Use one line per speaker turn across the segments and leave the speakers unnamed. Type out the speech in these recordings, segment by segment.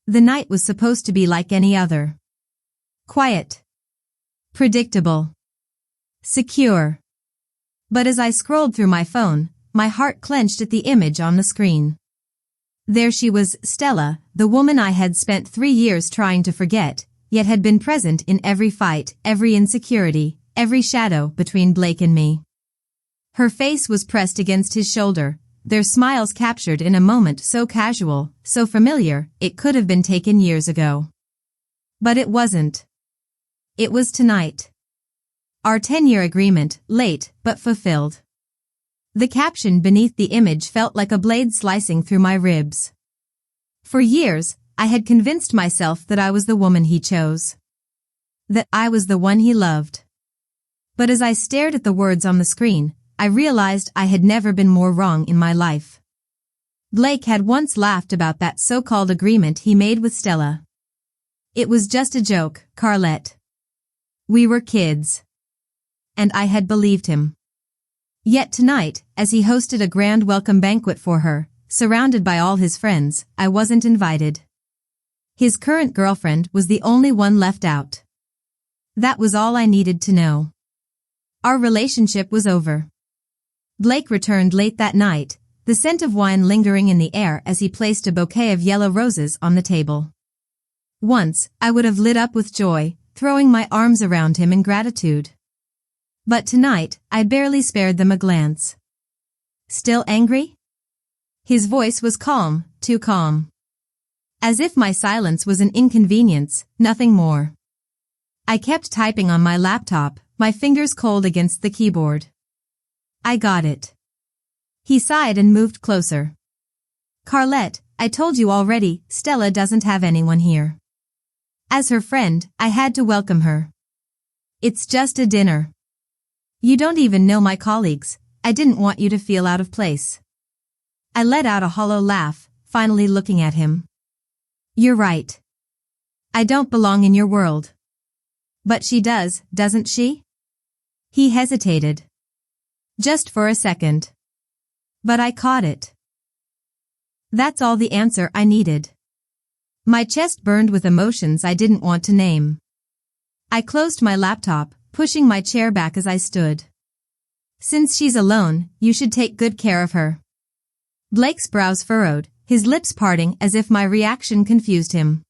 The night was supposed to be like any other. Quiet. Predictable. Secure. But as I scrolled through my phone, my heart clenched at the image on the screen. There she was, Stella, the woman I had spent 3 years trying to forget, yet had been present in every fight, every insecurity, every shadow between Blake and me. Her face was pressed against his shoulder, their smiles captured in a moment so casual, so familiar, it could have been taken years ago. But it wasn't. It was tonight. Our 10-year agreement, late, but fulfilled. The caption beneath the image felt like a blade slicing through my ribs. For years, I had convinced myself that I was the woman he chose. That I was the one he loved. But as I stared at the words on the screen, I realized I had never been more wrong in my life. Blake had once laughed about that so-called agreement he made with Stella. It was just a joke, Carlette. We were kids. And I had believed him. Yet tonight, as he hosted a grand welcome banquet for her, surrounded by all his friends, I wasn't invited. His current girlfriend was the only one left out. That was all I needed to know. Our relationship was over. Blake returned late that night, the scent of wine lingering in the air as he placed a bouquet of yellow roses on the table. Once, I would have lit up with joy, throwing my arms around him in gratitude. But tonight, I barely spared them a glance. Still angry? His voice was calm, too calm. As if my silence was an inconvenience, nothing more. I kept typing on my laptop, my fingers cold against the keyboard. I got it. He sighed and moved closer. Carlette, I told you already, Stella doesn't have anyone here. As her friend, I had to welcome her. It's just a dinner. You don't even know my colleagues, I didn't want you to feel out of place. I let out a hollow laugh, finally looking at him. You're right. I don't belong in your world. But she does, doesn't she? He hesitated. Just for a second. But I caught it. That's all the answer I needed. My chest burned with emotions I didn't want to name. I closed my laptop, pushing my chair back as I stood. Since she's alone, you should take good care of her. Blake's brows furrowed, his lips parting as if my reaction confused him.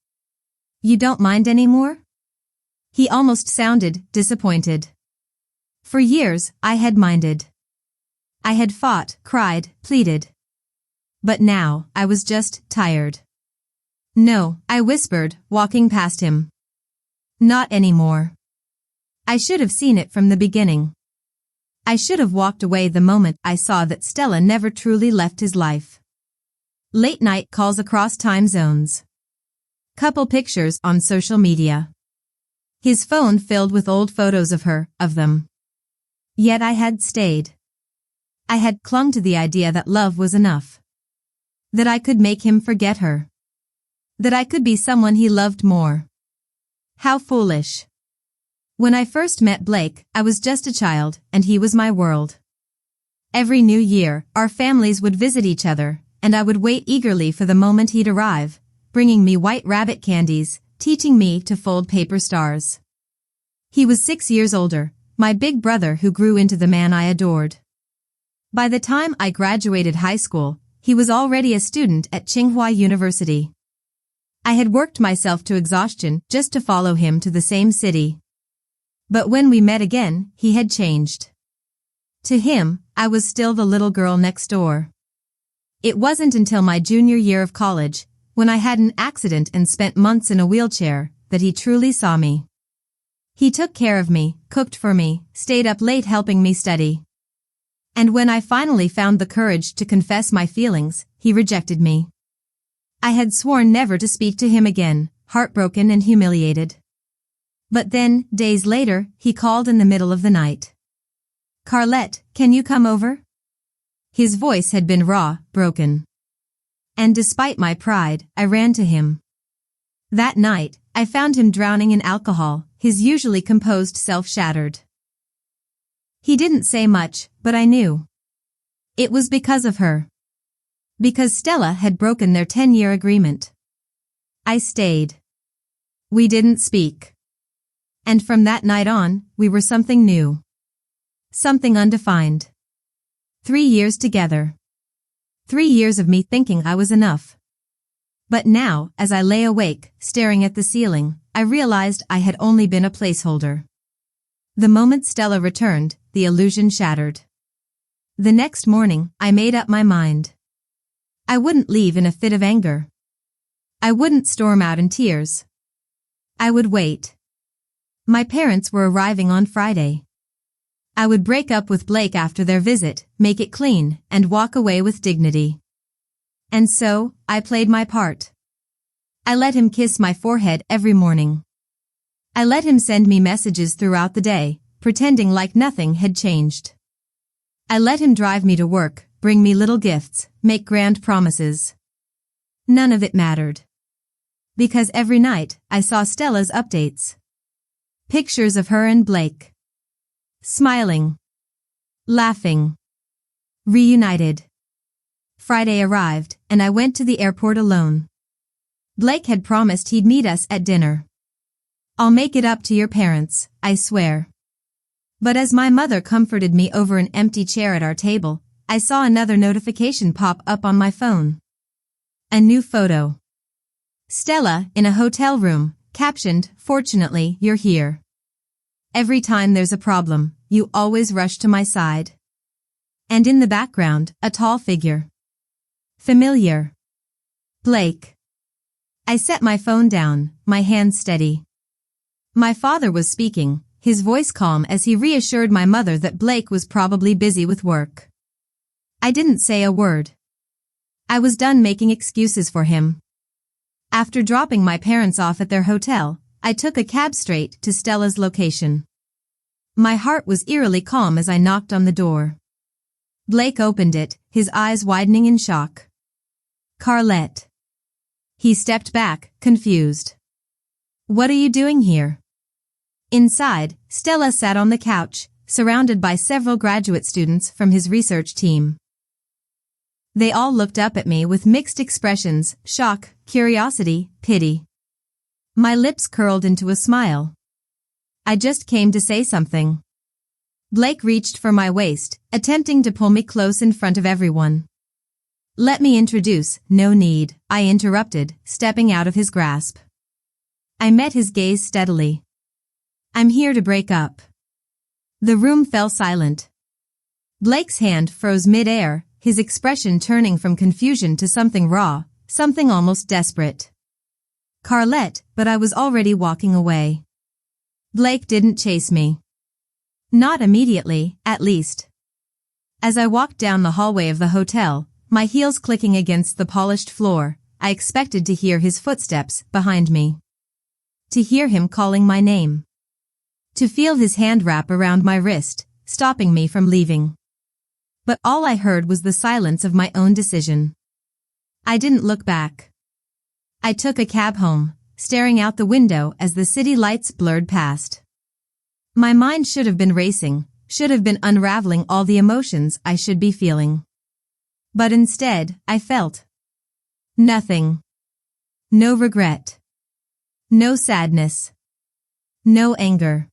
You don't mind anymore? He almost sounded disappointed. For years, I had minded. I had fought, cried, pleaded. But now, I was just tired. No, I whispered, walking past him. Not anymore. I should have seen it from the beginning. I should have walked away the moment I saw that Stella never truly left his life. Late night calls across time zones. Couple pictures on social media. His phone filled with old photos of her, of them. Yet I had stayed. I had clung to the idea that love was enough. That I could make him forget her. That I could be someone he loved more. How foolish. When I first met Blake, I was just a child, and he was my world. Every new year, our families would visit each other, and I would wait eagerly for the moment he'd arrive, bringing me white rabbit candies, teaching me to fold paper stars. He was 6 years older, my big brother who grew into the man I adored. By the time I graduated high school, he was already a student at Tsinghua University. I had worked myself to exhaustion just to follow him to the same city. But when we met again, he had changed. To him, I was still the little girl next door. It wasn't until my junior year of college, when I had an accident and spent months in a wheelchair, that he truly saw me. He took care of me, cooked for me, stayed up late helping me study. And when I finally found the courage to confess my feelings, he rejected me. I had sworn never to speak to him again, heartbroken and humiliated. But then, days later, he called in the middle of the night. Carlette, can you come over? His voice had been raw, broken. And despite my pride, I ran to him. That night, I found him drowning in alcohol, his usually composed self shattered. He didn't say much, but I knew. It was because of her. Because Stella had broken their 10-year agreement. I stayed. We didn't speak. And from that night on, we were something new. Something undefined. 3 years together. 3 years of me thinking I was enough. But now, as I lay awake, staring at the ceiling, I realized I had only been a placeholder. The moment Stella returned, the illusion shattered. The next morning, I made up my mind. I wouldn't leave in a fit of anger. I wouldn't storm out in tears. I would wait. My parents were arriving on Friday. I would break up with Blake after their visit, make it clean, and walk away with dignity. And so, I played my part. I let him kiss my forehead every morning. I let him send me messages throughout the day, pretending like nothing had changed. I let him drive me to work, bring me little gifts, make grand promises. None of it mattered. Because every night, I saw Stella's updates. Pictures of her and Blake. Smiling. Laughing. Reunited. Friday arrived, and I went to the airport alone. Blake had promised he'd meet us at dinner. I'll make it up to your parents, I swear. But as my mother comforted me over an empty chair at our table, I saw another notification pop up on my phone. A new photo. Stella, in a hotel room, captioned, "Fortunately, you're here. Every time there's a problem, you always rush to my side." And in the background, a tall figure. Familiar. Blake. I set my phone down, my hands steady. My father was speaking, his voice calm as he reassured my mother that Blake was probably busy with work. I didn't say a word. I was done making excuses for him. After dropping my parents off at their hotel, I took a cab straight to Stella's location. My heart was eerily calm as I knocked on the door. Blake opened it, his eyes widening in shock. "Carlette." He stepped back, confused. "What are you doing here?" Inside, Stella sat on the couch, surrounded by several graduate students from his research team. They all looked up at me with mixed expressions, shock, curiosity, pity. My lips curled into a smile. "I just came to say something." Blake reached for my waist, attempting to pull me close in front of everyone. "Let me introduce." "No need," I interrupted, stepping out of his grasp. I met his gaze steadily. "I'm here to break up." The room fell silent. Blake's hand froze mid-air, his expression turning from confusion to something raw, something almost desperate. "Carlette," but I was already walking away. Blake didn't chase me. Not immediately, at least. As I walked down the hallway of the hotel, my heels clicking against the polished floor, I expected to hear his footsteps behind me. To hear him calling my name. To feel his hand wrap around my wrist, stopping me from leaving. But all I heard was the silence of my own decision. I didn't look back. I took a cab home, staring out the window as the city lights blurred past. My mind should have been racing, should have been unraveling all the emotions I should be feeling. But instead, I felt nothing. No regret. No sadness. No anger.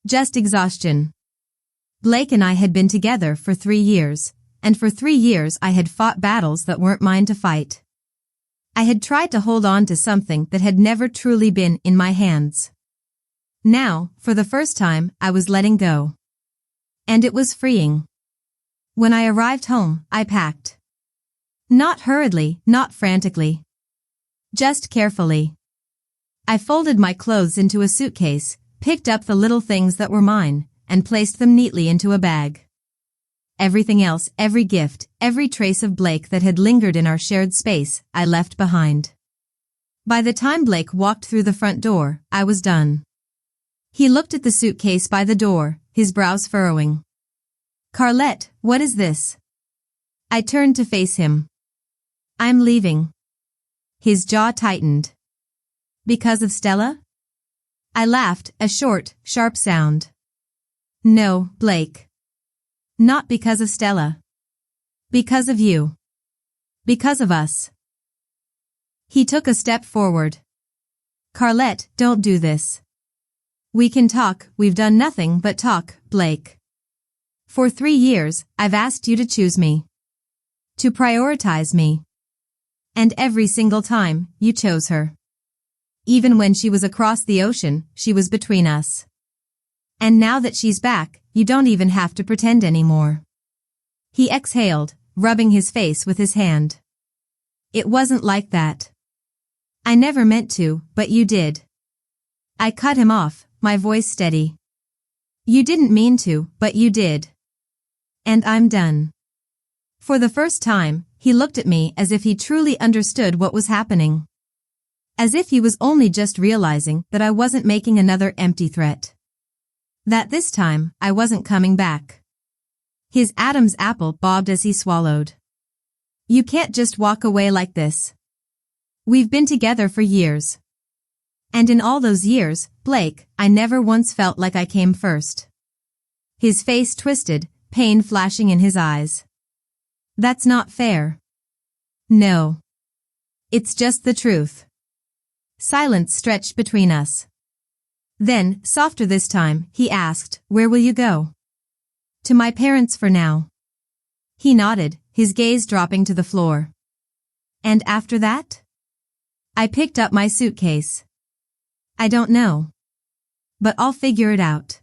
Just exhaustion. Blake and I had been together for 3 years, and for 3 years I had fought battles that weren't mine to fight. I had tried to hold on to something that had never truly been in my hands. Now, for the first time, I was letting go. And it was freeing. When I arrived home, I packed. Not hurriedly, not frantically. Just carefully. I folded my clothes into a suitcase, picked up the little things that were mine, and placed them neatly into a bag. Everything else, every gift, every trace of Blake that had lingered in our shared space, I left behind. By the time Blake walked through the front door, I was done. He looked at the suitcase by the door, his brows furrowing. "Carlette, what is this?" I turned to face him. "I'm leaving." His jaw tightened. "Because of Stella?" I laughed, a short, sharp sound. "No, Blake. Not because of Stella. Because of you. Because of us." He took a step forward. Carlette, don't do this. We can talk, we've done nothing but talk, Blake. For 3 years, I've asked you to choose me. To prioritize me. And every single time, you chose her. Even when she was across the ocean, she was between us. And now that she's back, you don't even have to pretend anymore. He exhaled, rubbing his face with his hand. It wasn't like that. I never meant to, but you did. I cut him off, my voice steady. You didn't mean to, but you did. And I'm done. For the first time, he looked at me as if he truly understood what was happening. As if he was only just realizing that I wasn't making another empty threat. That this time, I wasn't coming back. His Adam's apple bobbed as he swallowed. You can't just walk away like this. We've been together for years. And in all those years, Blake, I never once felt like I came first. His face twisted, pain flashing in his eyes. That's not fair. No. It's just the truth. Silence stretched between us. Then, softer this time, he asked, where will you go? To my parents for now. He nodded, his gaze dropping to the floor. And after that? I picked up my suitcase. I don't know. But I'll figure it out.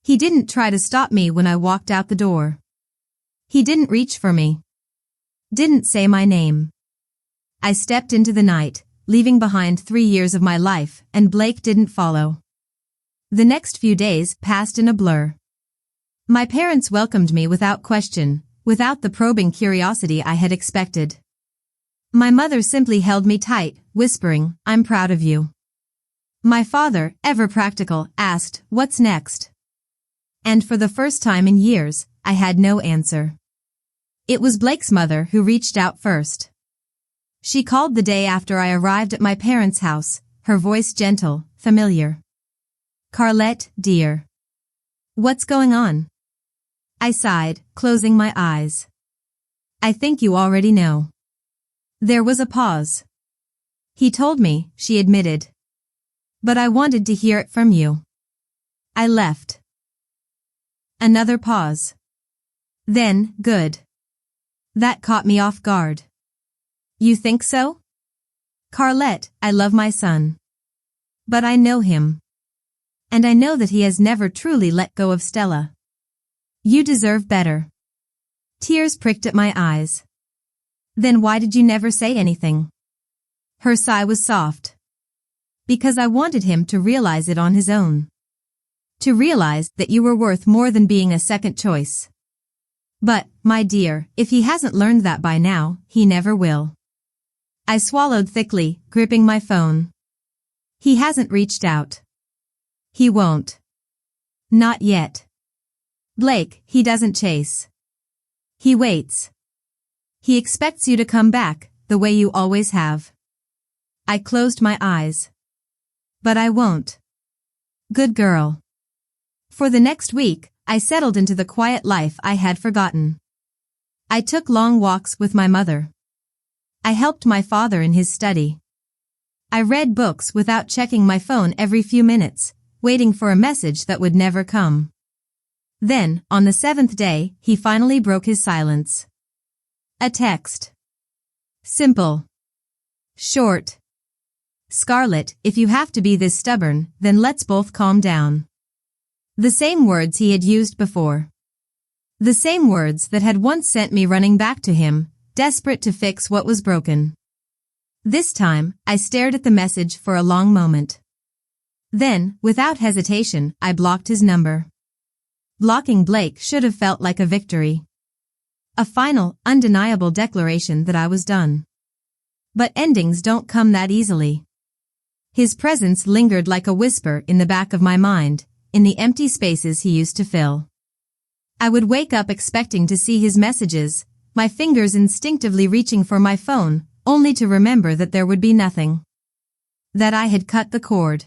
He didn't try to stop me when I walked out the door. He didn't reach for me. Didn't say my name. I stepped into the night, leaving behind 3 years of my life, and Blake didn't follow. The next few days passed in a blur. My parents welcomed me without question, without the probing curiosity I had expected. My mother simply held me tight, whispering, I'm proud of you. My father, ever practical, asked, what's next? And for the first time in years, I had no answer. It was Blake's mother who reached out first. She called the day after I arrived at my parents' house, her voice gentle, familiar. Carlette, dear. What's going on? I sighed, closing my eyes. I think you already know. There was a pause. He told me, she admitted. But I wanted to hear it from you. I left. Another pause. Then, good. That caught me off guard. You think so? Carlette, I love my son. But I know him. And I know that he has never truly let go of Stella. You deserve better. Tears pricked at my eyes. Then why did you never say anything? Her sigh was soft. Because I wanted him to realize it on his own. To realize that you were worth more than being a second choice. But, my dear, if he hasn't learned that by now, he never will. I swallowed thickly, gripping my phone. He hasn't reached out. He won't. Not yet. Blake, he doesn't chase. He waits. He expects you to come back, the way you always have. I closed my eyes. But I won't. Good girl. For the next week, I settled into the quiet life I had forgotten. I took long walks with my mother. I helped my father in his study. I read books without checking my phone every few minutes, waiting for a message that would never come. Then, on the 7th day, he finally broke his silence. A text. Simple. Short. Scarlett, if you have to be this stubborn, then let's both calm down. The same words he had used before. The same words that had once sent me running back to him, desperate to fix what was broken. This time, I stared at the message for a long moment. Then, without hesitation, I blocked his number. Blocking Blake should have felt like a victory. A final, undeniable declaration that I was done. But endings don't come that easily. His presence lingered like a whisper in the back of my mind, in the empty spaces he used to fill. I would wake up expecting to see his messages, my fingers instinctively reaching for my phone, only to remember that there would be nothing. That I had cut the cord.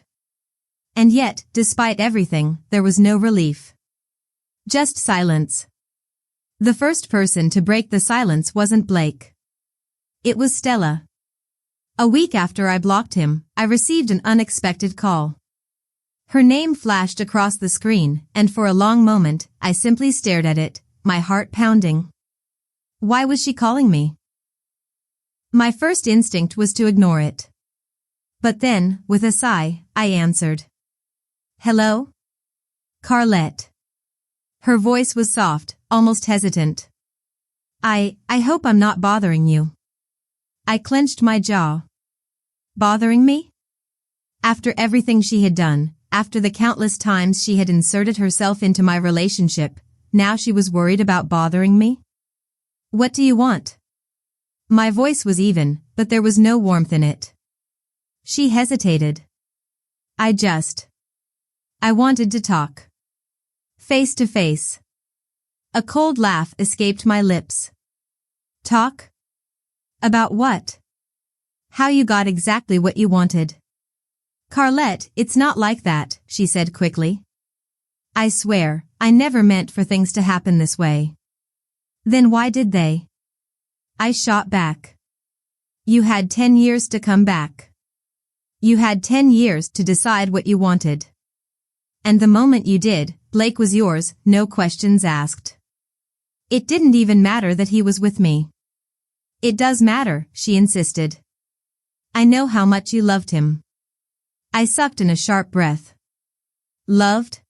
And yet, despite everything, there was no relief. Just silence. The first person to break the silence wasn't Blake. It was Stella. A week after I blocked him, I received an unexpected call. Her name flashed across the screen, and for a long moment, I simply stared at it, my heart pounding. Why was she calling me? My first instinct was to ignore it. But then, with a sigh, I answered. Hello? Carlette. Her voice was soft, almost hesitant. I hope I'm not bothering you. I clenched my jaw. Bothering me? After everything she had done, after the countless times she had inserted herself into my relationship, now she was worried about bothering me? What do you want? My voice was even, but there was no warmth in it. She hesitated. I wanted to talk. Face to face. A cold laugh escaped my lips. Talk? About what? How you got exactly what you wanted. Carlette, it's not like that, she said quickly. I swear, I never meant for things to happen this way. Then why did they? I shot back. You had 10 years to come back. You had 10 years to decide what you wanted. And the moment you did, Blake was yours, no questions asked. It didn't even matter that he was with me. It does matter, she insisted. I know how much you loved him. I sucked in a sharp breath. Loved?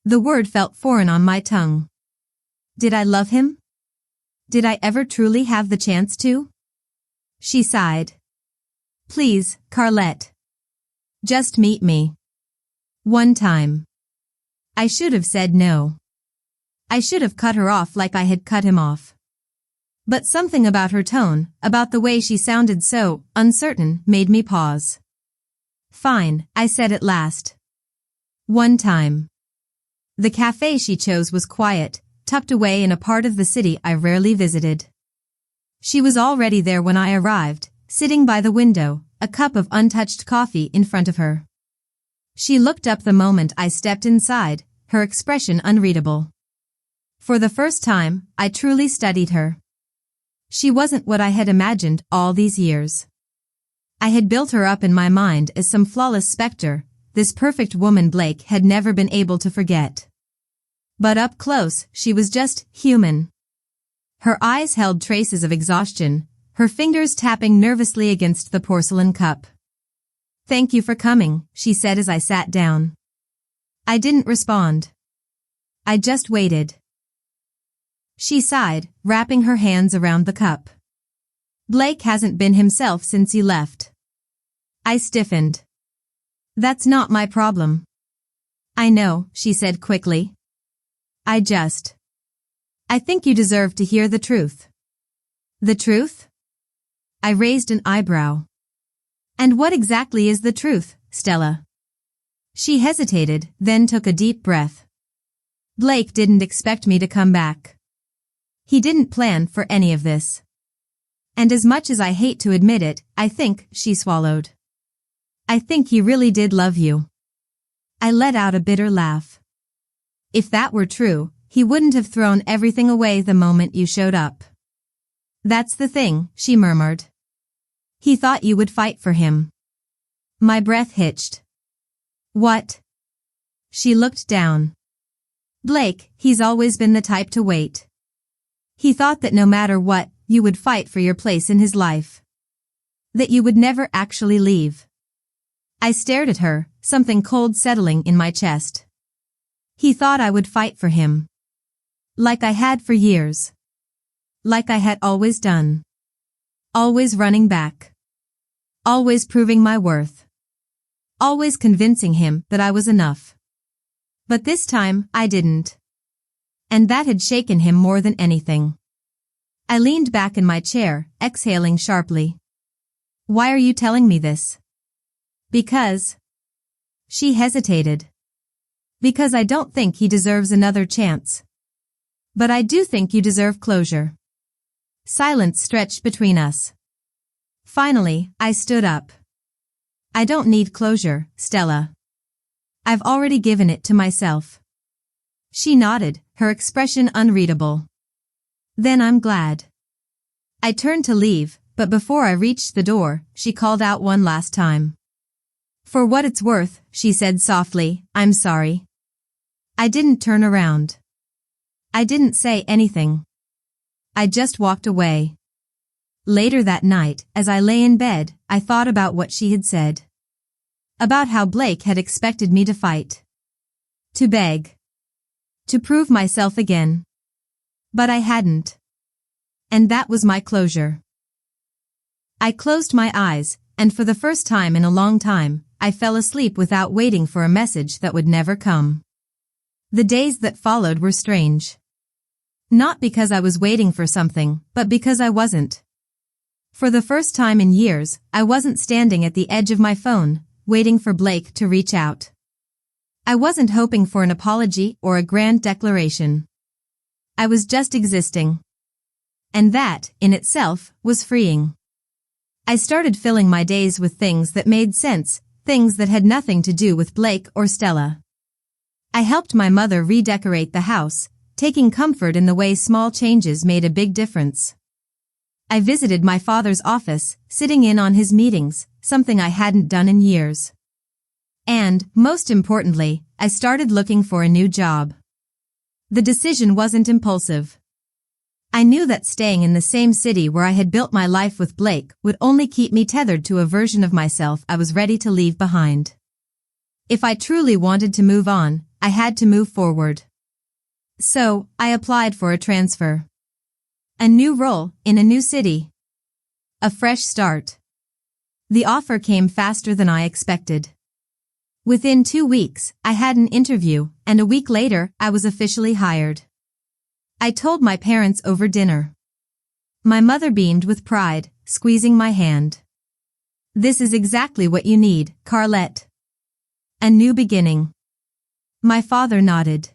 The word felt foreign on my tongue. Did I love him? Did I ever truly have the chance to? She sighed. Please, Carlette. Just meet me. One time. I should have said no. I should have cut her off like I had cut him off. But something about her tone, about the way she sounded so uncertain, made me pause. Fine, I said at last. One time. The cafe she chose was quiet, tucked away in a part of the city I rarely visited. She was already there when I arrived, sitting by the window, a cup of untouched coffee in front of her. She looked up the moment I stepped inside, her expression unreadable. For the first time, I truly studied her. She wasn't what I had imagined all these years. I had built her up in my mind as some flawless specter, this perfect woman Blake had never been able to forget. But up close, she was just human. Her eyes held traces of exhaustion, her fingers tapping nervously against the porcelain cup. Thank you for coming, she said as I sat down. I didn't respond. I just waited. She sighed, wrapping her hands around the cup. Blake hasn't been himself since you left. I stiffened. That's not my problem. I know, she said quickly. I think you deserve to hear the truth. The truth? I raised an eyebrow. And what exactly is the truth, Stella? She hesitated, then took a deep breath. Blake didn't expect me to come back. He didn't plan for any of this. And as much as I hate to admit it, I think, she swallowed. I think he really did love you. I let out a bitter laugh. If that were true, he wouldn't have thrown everything away the moment you showed up. That's the thing, she murmured. He thought you would fight for him. My breath hitched. What? She looked down. Blake, he's always been the type to wait. He thought that no matter what, you would fight for your place in his life. That you would never actually leave. I stared at her, something cold settling in my chest. He thought I would fight for him. Like I had for years. Like I had always done. Always running back. Always proving my worth. Always convincing him that I was enough. But this time, I didn't. And that had shaken him more than anything. I leaned back in my chair, exhaling sharply. Why are you telling me this? Because. She hesitated. Because I don't think he deserves another chance. But I do think you deserve closure. Silence stretched between us. Finally, I stood up. I don't need closure, Stella. I've already given it to myself. She nodded, her expression unreadable. Then I'm glad. I turned to leave, but before I reached the door, she called out one last time. "For what it's worth," she said softly, "I'm sorry." I didn't turn around. I didn't say anything. I just walked away. Later that night, as I lay in bed, I thought about what she had said. About how Blake had expected me to fight. To beg. To prove myself again. But I hadn't. And that was my closure. I closed my eyes, and for the first time in a long time, I fell asleep without waiting for a message that would never come. The days that followed were strange. Not because I was waiting for something, but because I wasn't. For the first time in years, I wasn't standing at the edge of my phone, waiting for Blake to reach out. I wasn't hoping for an apology or a grand declaration. I was just existing. And that, in itself, was freeing. I started filling my days with things that made sense, things that had nothing to do with Blake or Stella. I helped my mother redecorate the house, taking comfort in the way small changes made a big difference. I visited my father's office, sitting in on his meetings, something I hadn't done in years. And, most importantly, I started looking for a new job. The decision wasn't impulsive. I knew that staying in the same city where I had built my life with Blake would only keep me tethered to a version of myself I was ready to leave behind. If I truly wanted to move on, I had to move forward. So, I applied for a transfer. A new role, in a new city. A fresh start. The offer came faster than I expected. Within 2 weeks, I had an interview, and a week later, I was officially hired. I told my parents over dinner. My mother beamed with pride, squeezing my hand. "This is exactly what you need, Carlette. A new beginning." My father nodded.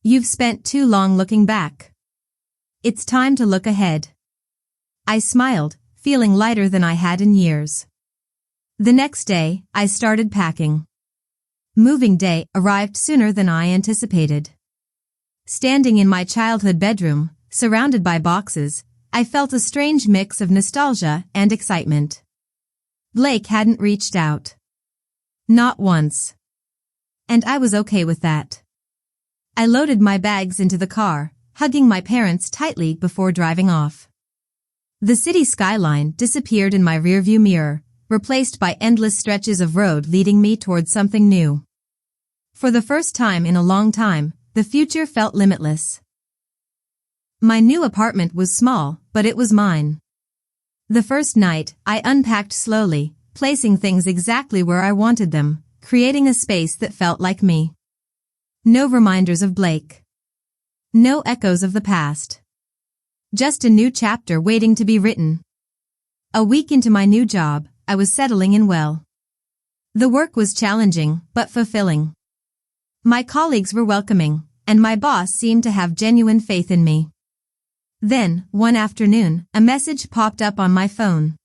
"You've spent too long looking back. It's time to look ahead." I smiled, feeling lighter than I had in years. The next day, I started packing. Moving day arrived sooner than I anticipated. Standing in my childhood bedroom, surrounded by boxes, I felt a strange mix of nostalgia and excitement. Blake hadn't reached out. Not once. And I was okay with that. I loaded my bags into the car, hugging my parents tightly before driving off. The city skyline disappeared in my rearview mirror, replaced by endless stretches of road leading me towards something new. For the first time in a long time, the future felt limitless. My new apartment was small, but it was mine. The first night, I unpacked slowly, placing things exactly where I wanted them, creating a space that felt like me. No reminders of Blake. No echoes of the past. Just a new chapter waiting to be written. A week into my new job, I was settling in well. The work was challenging, but fulfilling. My colleagues were welcoming, and my boss seemed to have genuine faith in me. Then, one afternoon, a message popped up on my phone.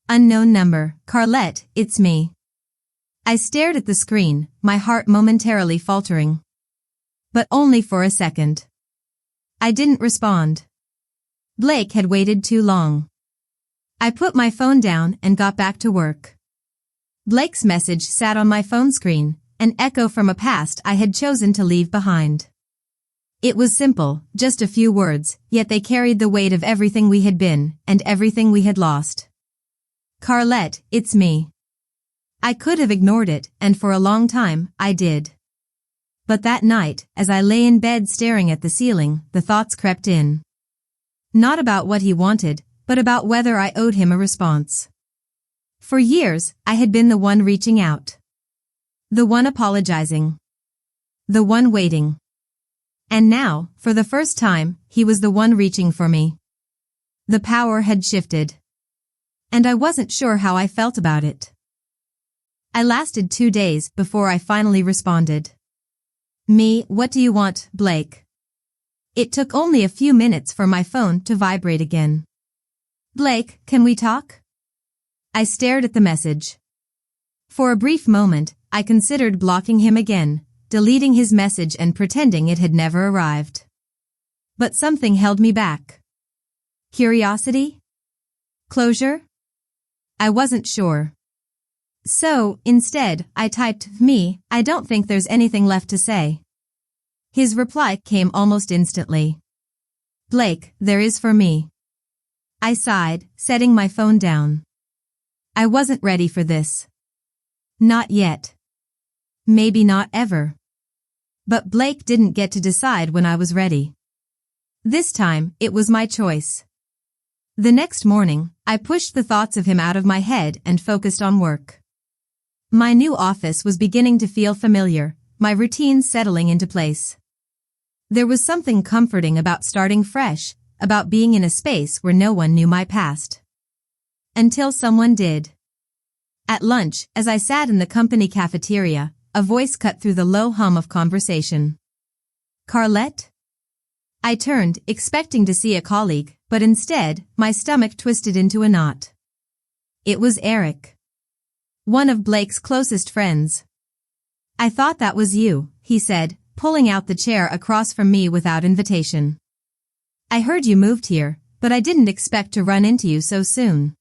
"Unknown number, Carlette, it's me." I stared at the screen, my heart momentarily faltering. But only for a second. I didn't respond. Blake had waited too long. I put my phone down and got back to work. Blake's message sat on my phone screen, an echo from a past I had chosen to leave behind. It was simple, just a few words, yet they carried the weight of everything we had been, and everything we had lost. "Carlette, it's me." I could have ignored it, and for a long time, I did. But that night, as I lay in bed staring at the ceiling, the thoughts crept in. Not about what he wanted, but about whether I owed him a response. For years, I had been the one reaching out. The one apologizing. The one waiting. And now, for the first time, he was the one reaching for me. The power had shifted. And I wasn't sure how I felt about it. I lasted 2 days before I finally responded. "Me, what do you want, Blake?" It took only a few minutes for my phone to vibrate again. "Blake, can we talk?" I stared at the message. For a brief moment, I considered blocking him again, deleting his message and pretending it had never arrived. But something held me back. Curiosity? Closure? I wasn't sure. So, instead, I typed, I don't think there's anything left to say. His reply came almost instantly. Blake, there is for me. I sighed, setting my phone down. I wasn't ready for this. Not yet. Maybe not ever. But Blake didn't get to decide when I was ready. This time, it was my choice. The next morning, I pushed the thoughts of him out of my head and focused on work. My new office was beginning to feel familiar, my routine settling into place. There was something comforting about starting fresh, about being in a space where no one knew my past. Until someone did. At lunch, as I sat in the company cafeteria, a voice cut through the low hum of conversation. Carlette? I turned, expecting to see a colleague, but instead, my stomach twisted into a knot. It was Eric. One of Blake's closest friends. I thought that was you, he said, pulling out the chair across from me without invitation. I heard you moved here, but I didn't expect to run into you so soon.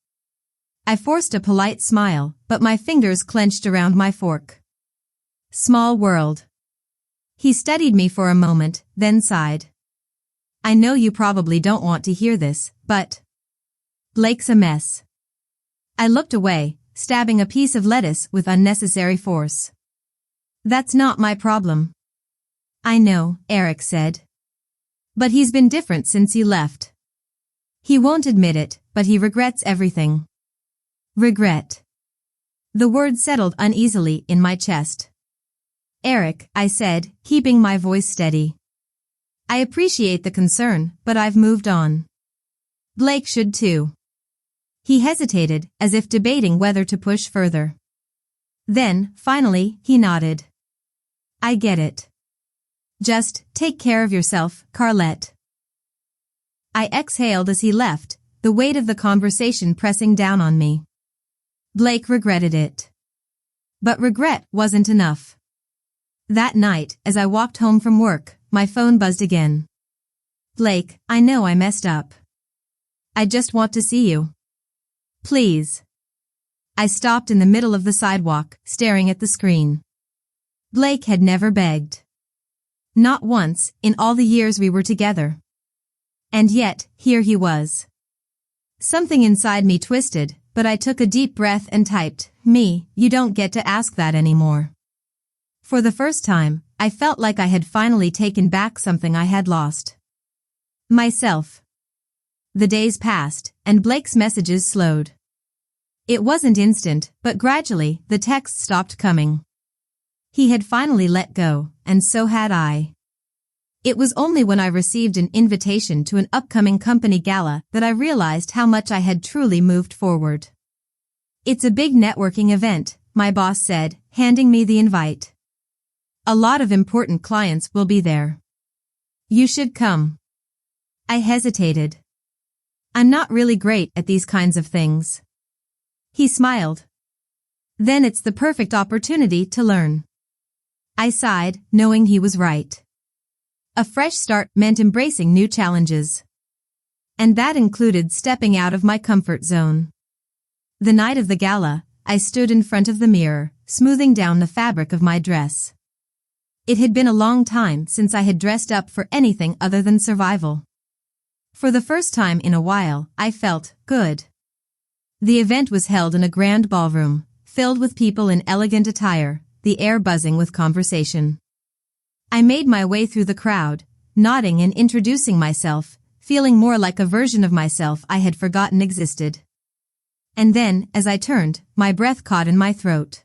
I forced a polite smile, but my fingers clenched around my fork. Small world. He studied me for a moment, then sighed. I know you probably don't want to hear this, but Blake's a mess. I looked away, stabbing a piece of lettuce with unnecessary force. That's not my problem. I know, Eric said. But he's been different since you left. He won't admit it, but he regrets everything. Regret. The word settled uneasily in my chest. Eric, I said, keeping my voice steady. I appreciate the concern, but I've moved on. Blake should too. He hesitated, as if debating whether to push further. Then, finally, he nodded. I get it. Just, take care of yourself, Carlette. I exhaled as he left, the weight of the conversation pressing down on me. Blake regretted it. But regret wasn't enough. That night, as I walked home from work, my phone buzzed again. Blake, I know I messed up. I just want to see you. Please. I stopped in the middle of the sidewalk, staring at the screen. Blake had never begged. Not once, in all the years we were together. And yet, here he was. Something inside me twisted, but I took a deep breath and typed, you don't get to ask that anymore. For the first time, I felt like I had finally taken back something I had lost. Myself. The days passed, and Blake's messages slowed. It wasn't instant, but gradually, the texts stopped coming. He had finally let go, and so had I. It was only when I received an invitation to an upcoming company gala that I realized how much I had truly moved forward. It's a big networking event, my boss said, handing me the invite. A lot of important clients will be there. You should come. I hesitated. I'm not really great at these kinds of things. He smiled. Then it's the perfect opportunity to learn. I sighed, knowing he was right. A fresh start meant embracing new challenges. And that included stepping out of my comfort zone. The night of the gala, I stood in front of the mirror, smoothing down the fabric of my dress. It had been a long time since I had dressed up for anything other than survival. For the first time in a while, I felt good. The event was held in a grand ballroom, filled with people in elegant attire, the air buzzing with conversation. I made my way through the crowd, nodding and introducing myself, feeling more like a version of myself I had forgotten existed. And then, as I turned, my breath caught in my throat.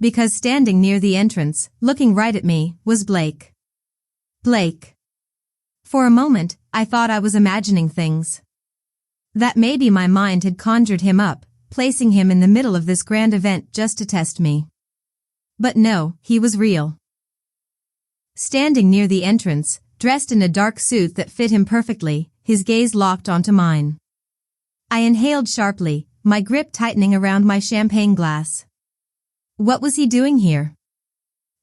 Because standing near the entrance, looking right at me, was Blake. Blake. For a moment, I thought I was imagining things. That maybe my mind had conjured him up, placing him in the middle of this grand event just to test me. But no, he was real. Standing near the entrance, dressed in a dark suit that fit him perfectly, his gaze locked onto mine. I inhaled sharply, my grip tightening around my champagne glass. What was he doing here?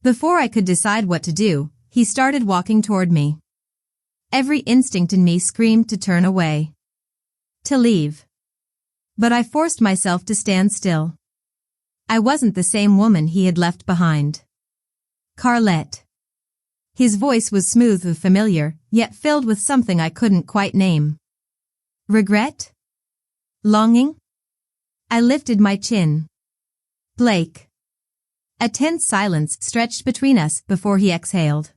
Before I could decide what to do, he started walking toward me. Every instinct in me screamed to turn away. To leave. But I forced myself to stand still. I wasn't the same woman he had left behind. Carlette. His voice was smooth and familiar, yet filled with something I couldn't quite name. Regret? Longing? I lifted my chin. Blake. A tense silence stretched between us before he exhaled.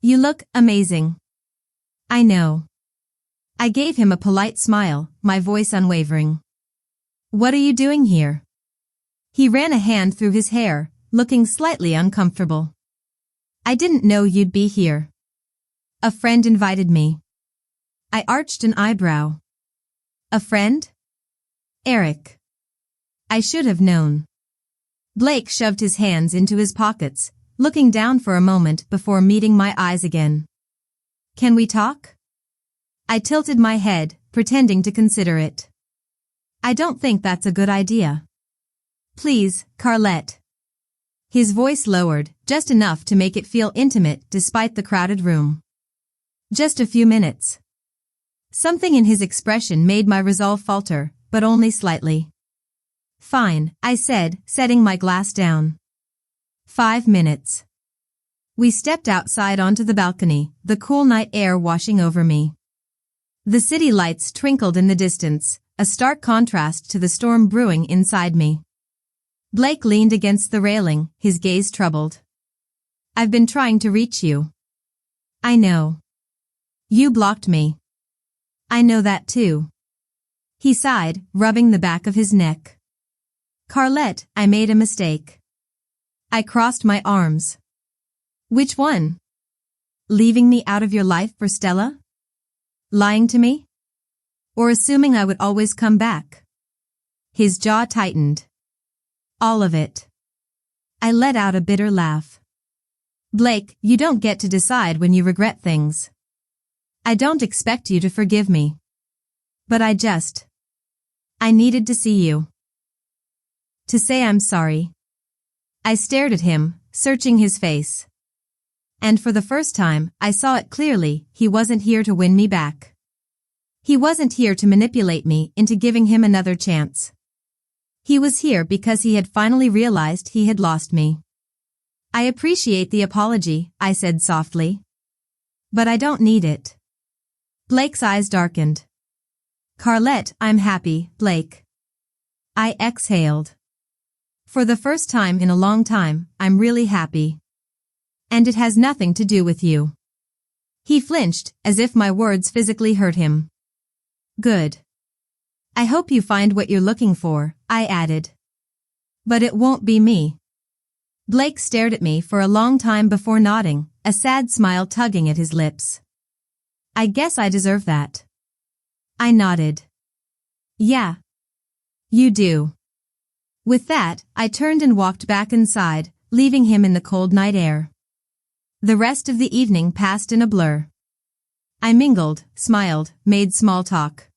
You look amazing. I know. I gave him a polite smile, my voice unwavering. What are you doing here? He ran a hand through his hair, looking slightly uncomfortable. I didn't know you'd be here. A friend invited me. I arched an eyebrow. A friend? Eric. I should have known. Blake shoved his hands into his pockets, looking down for a moment before meeting my eyes again. Can we talk? I tilted my head, pretending to consider it. I don't think that's a good idea. Please, Carlette. His voice lowered, just enough to make it feel intimate despite the crowded room. Just a few minutes. Something in his expression made my resolve falter, but only slightly. Fine, I said, setting my glass down. 5 minutes. We stepped outside onto the balcony, the cool night air washing over me. The city lights twinkled in the distance, a stark contrast to the storm brewing inside me. Blake leaned against the railing, his gaze troubled. I've been trying to reach you. I know. You blocked me. I know that too. He sighed, rubbing the back of his neck. Carlette, I made a mistake. I crossed my arms. Which one? Leaving me out of your life for Stella? Lying to me? Or assuming I would always come back? His jaw tightened. All of it. I let out a bitter laugh. Blake, you don't get to decide when you regret things. I don't expect you to forgive me. But I needed to see you. To say I'm sorry. I stared at him, searching his face. And for the first time, I saw it clearly, he wasn't here to win me back. He wasn't here to manipulate me into giving him another chance. He was here because he had finally realized he had lost me. I appreciate the apology, I said softly. But I don't need it. Blake's eyes darkened. Carlette, I'm happy, Blake. I exhaled. For the first time in a long time, I'm really happy. And it has nothing to do with you. He flinched, as if my words physically hurt him. Good. I hope you find what you're looking for, I added. But it won't be me. Blake stared at me for a long time before nodding, a sad smile tugging at his lips. I guess I deserve that. I nodded. Yeah. You do. With that, I turned and walked back inside, leaving him in the cold night air. The rest of the evening passed in a blur. I mingled, smiled, made small talk.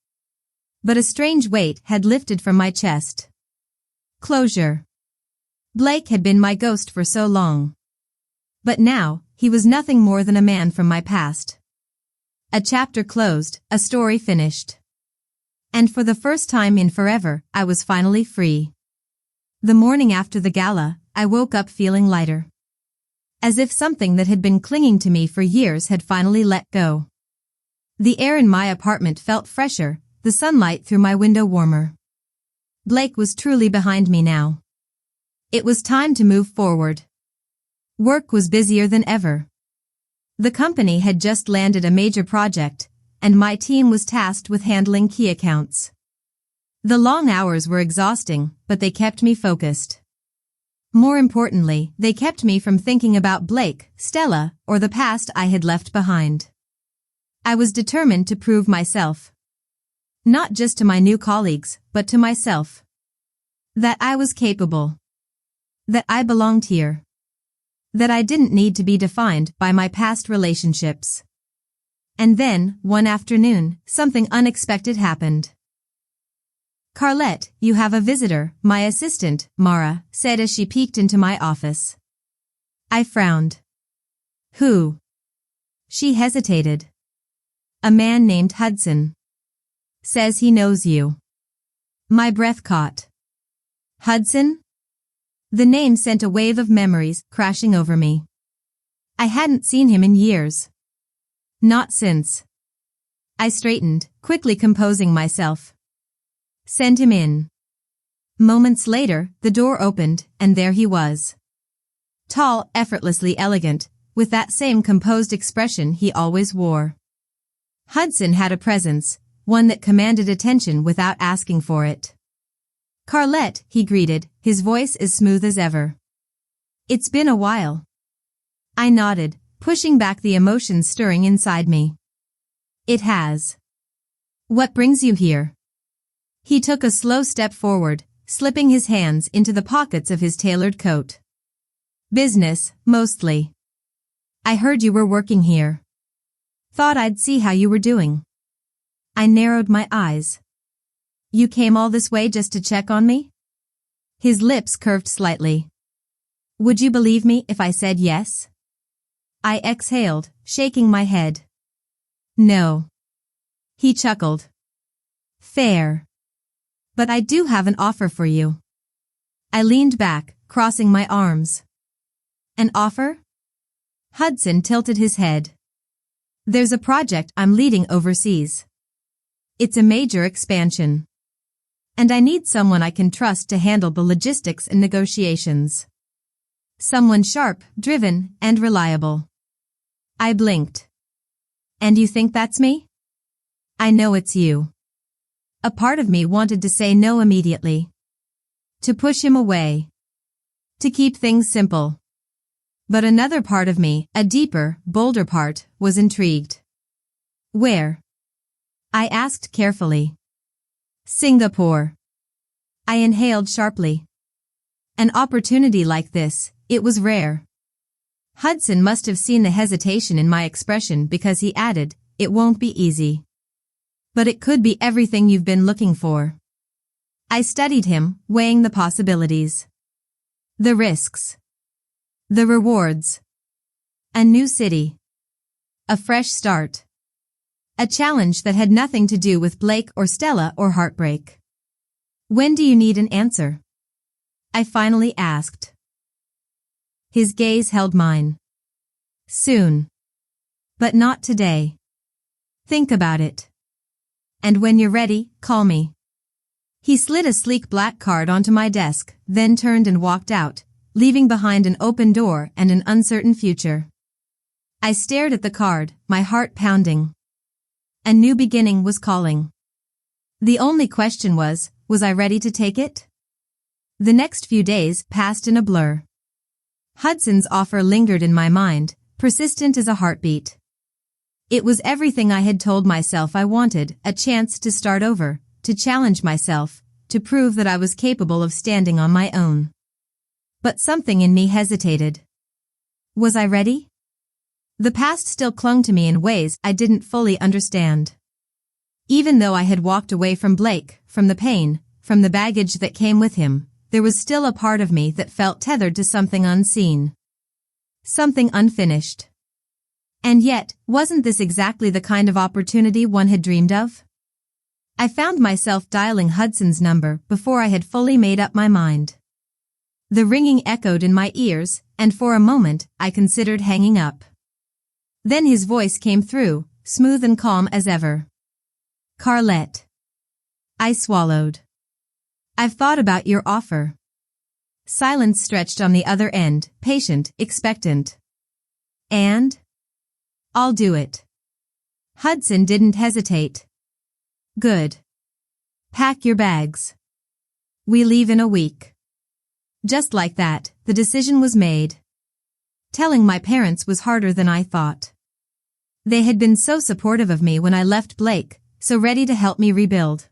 But a strange weight had lifted from my chest. Closure. Blake had been my ghost for so long. But now, he was nothing more than a man from my past. A chapter closed, a story finished. And for the first time in forever, I was finally free. The morning after the gala, I woke up feeling lighter. As if something that had been clinging to me for years had finally let go. The air in my apartment felt fresher, the sunlight through my window warmer. Blake was truly behind me now. It was time to move forward. Work was busier than ever. The company had just landed a major project, and my team was tasked with handling key accounts. The long hours were exhausting, but they kept me focused. More importantly, they kept me from thinking about Blake, Stella, or the past I had left behind. I was determined to prove myself. Not just to my new colleagues, but to myself. That I was capable. That I belonged here. That I didn't need to be defined by my past relationships. And then, one afternoon, something unexpected happened. Carlette, you have a visitor, my assistant, Mara, said as she peeked into my office. I frowned. Who? She hesitated. A man named Hudson. Says he knows you. My breath caught. Hudson? The name sent a wave of memories crashing over me. I hadn't seen him in years. Not since. I straightened, quickly composing myself. Send him in. Moments later, the door opened, and there he was. Tall, effortlessly elegant, with that same composed expression he always wore. Hudson had a presence, one that commanded attention without asking for it. Carlette, he greeted, his voice as smooth as ever. It's been a while. I nodded, pushing back the emotions stirring inside me. It has. What brings you here? He took a slow step forward, slipping his hands into the pockets of his tailored coat. Business, mostly. I heard you were working here. Thought I'd see how you were doing. I narrowed my eyes. You came all this way just to check on me? His lips curved slightly. Would you believe me if I said yes? I exhaled, shaking my head. No. He chuckled. Fair. But I do have an offer for you. I leaned back, crossing my arms. An offer? Hudson tilted his head. There's a project I'm leading overseas. It's a major expansion. And I need someone I can trust to handle the logistics and negotiations. Someone sharp, driven, and reliable. I blinked. And you think that's me? I know it's you. A part of me wanted to say no immediately. To push him away. To keep things simple. But another part of me, a deeper, bolder part, was intrigued. Where? I asked carefully. Singapore. I inhaled sharply. An opportunity like this, it was rare. Hudson must have seen the hesitation in my expression because he added, it won't be easy. But it could be everything you've been looking for. I studied him, weighing the possibilities. The risks. The rewards. A new city. A fresh start. A challenge that had nothing to do with Blake or Stella or heartbreak. When do you need an answer? I finally asked. His gaze held mine. Soon. But not today. Think about it. And when you're ready, call me. He slid a sleek black card onto my desk, then turned and walked out, leaving behind an open door and an uncertain future. I stared at the card, my heart pounding. A new beginning was calling. The only question was I ready to take it? The next few days passed in a blur. Hudson's offer lingered in my mind, persistent as a heartbeat. It was everything I had told myself I wanted, a chance to start over, to challenge myself, to prove that I was capable of standing on my own. But something in me hesitated. Was I ready? The past still clung to me in ways I didn't fully understand. Even though I had walked away from Blake, from the pain, from the baggage that came with him, there was still a part of me that felt tethered to something unseen. Something unfinished. And yet, wasn't this exactly the kind of opportunity one had dreamed of? I found myself dialing Hudson's number before I had fully made up my mind. The ringing echoed in my ears, and for a moment, I considered hanging up. Then his voice came through, smooth and calm as ever. Carlette. I swallowed. I've thought about your offer. Silence stretched on the other end, patient, expectant. And? I'll do it. Hudson didn't hesitate. Good. Pack your bags. We leave in a week. Just like that, the decision was made. Telling my parents was harder than I thought. They had been so supportive of me when I left Blake, so ready to help me rebuild.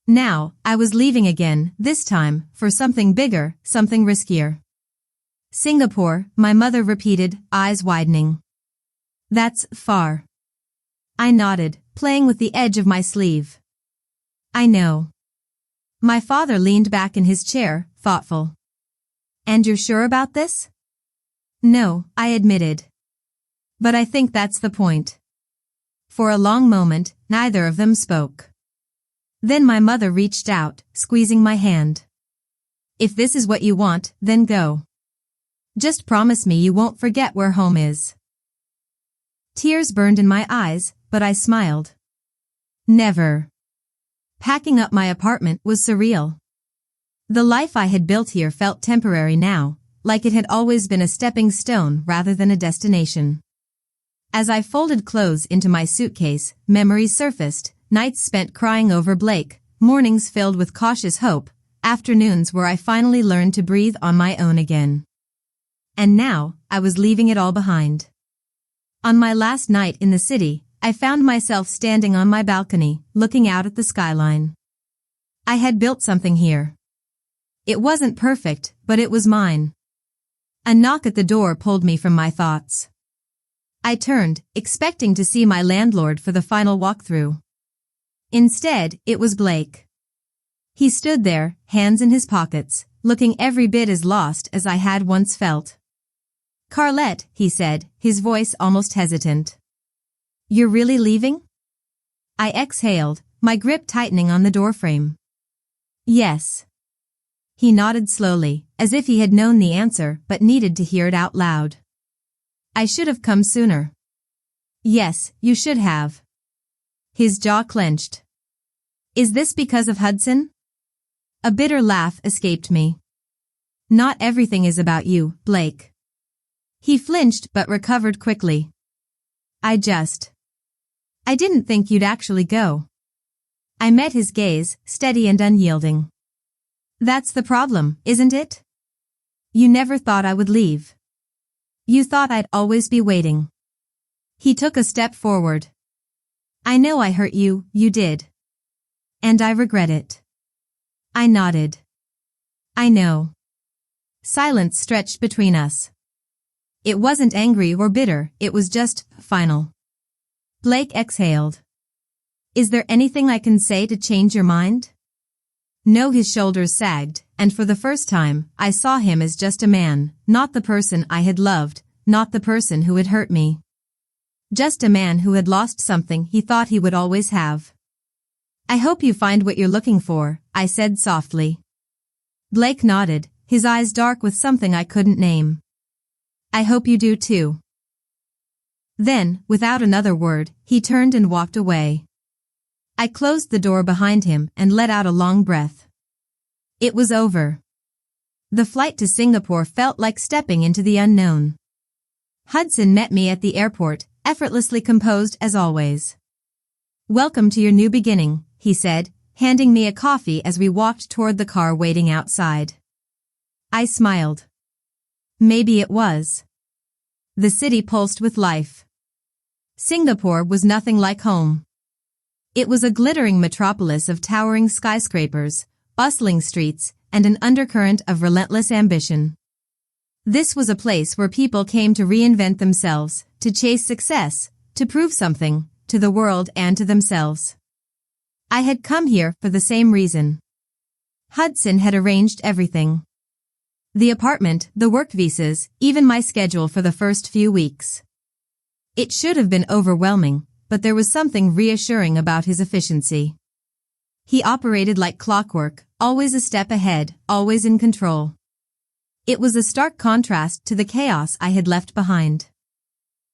Now, I was leaving again, this time, for something bigger, something riskier. Singapore, my mother repeated, eyes widening. That's far. I nodded, playing with the edge of my sleeve. I know. My father leaned back in his chair, thoughtful. And you're sure about this? No, I admitted. But I think that's the point. For a long moment, neither of them spoke. Then my mother reached out, squeezing my hand. If this is what you want, then go. Just promise me you won't forget where home is. Tears burned in my eyes, but I smiled. Never. Packing up my apartment was surreal. The life I had built here felt temporary now, like it had always been a stepping stone rather than a destination. As I folded clothes into my suitcase, memories surfaced, nights spent crying over Blake, mornings filled with cautious hope, afternoons where I finally learned to breathe on my own again. And now, I was leaving it all behind. On my last night in the city, I found myself standing on my balcony, looking out at the skyline. I had built something here. It wasn't perfect, but it was mine. A knock at the door pulled me from my thoughts. I turned, expecting to see my landlord for the final walkthrough. Instead, it was Blake. He stood there, hands in his pockets, looking every bit as lost as I had once felt. "Carlette," he said, his voice almost hesitant. "You're really leaving?" I exhaled, my grip tightening on the doorframe. "Yes." He nodded slowly, as if he had known the answer but needed to hear it out loud. "I should have come sooner." "Yes, you should have." His jaw clenched. "Is this because of Hudson?" A bitter laugh escaped me. "Not everything is about you, Blake." He flinched but recovered quickly. I didn't think you'd actually go." I met his gaze, steady and unyielding. "That's the problem, isn't it? You never thought I would leave. You thought I'd always be waiting." He took a step forward. "I know I hurt you, you did. And I regret it." I nodded. "I know." Silence stretched between us. It wasn't angry or bitter, it was just final. Blake exhaled. "Is there anything I can say to change your mind?" No, his shoulders sagged, and for the first time, I saw him as just a man, not the person I had loved, not the person who had hurt me. Just a man who had lost something he thought he would always have. "I hope you find what you're looking for," I said softly. Blake nodded, his eyes dark with something I couldn't name. "I hope you do too." Then, without another word, he turned and walked away. I closed the door behind him and let out a long breath. It was over. The flight to Singapore felt like stepping into the unknown. Hudson met me at the airport, effortlessly composed as always. "Welcome to your new beginning," he said, handing me a coffee as we walked toward the car waiting outside. I smiled. Maybe it was. The city pulsed with life. Singapore was nothing like home. It was a glittering metropolis of towering skyscrapers, bustling streets, and an undercurrent of relentless ambition. This was a place where people came to reinvent themselves, to chase success, to prove something, to the world and to themselves. I had come here for the same reason. Hudson had arranged everything. The apartment, the work visas, even my schedule for the first few weeks. It should have been overwhelming, but there was something reassuring about his efficiency. He operated like clockwork, always a step ahead, always in control. It was a stark contrast to the chaos I had left behind.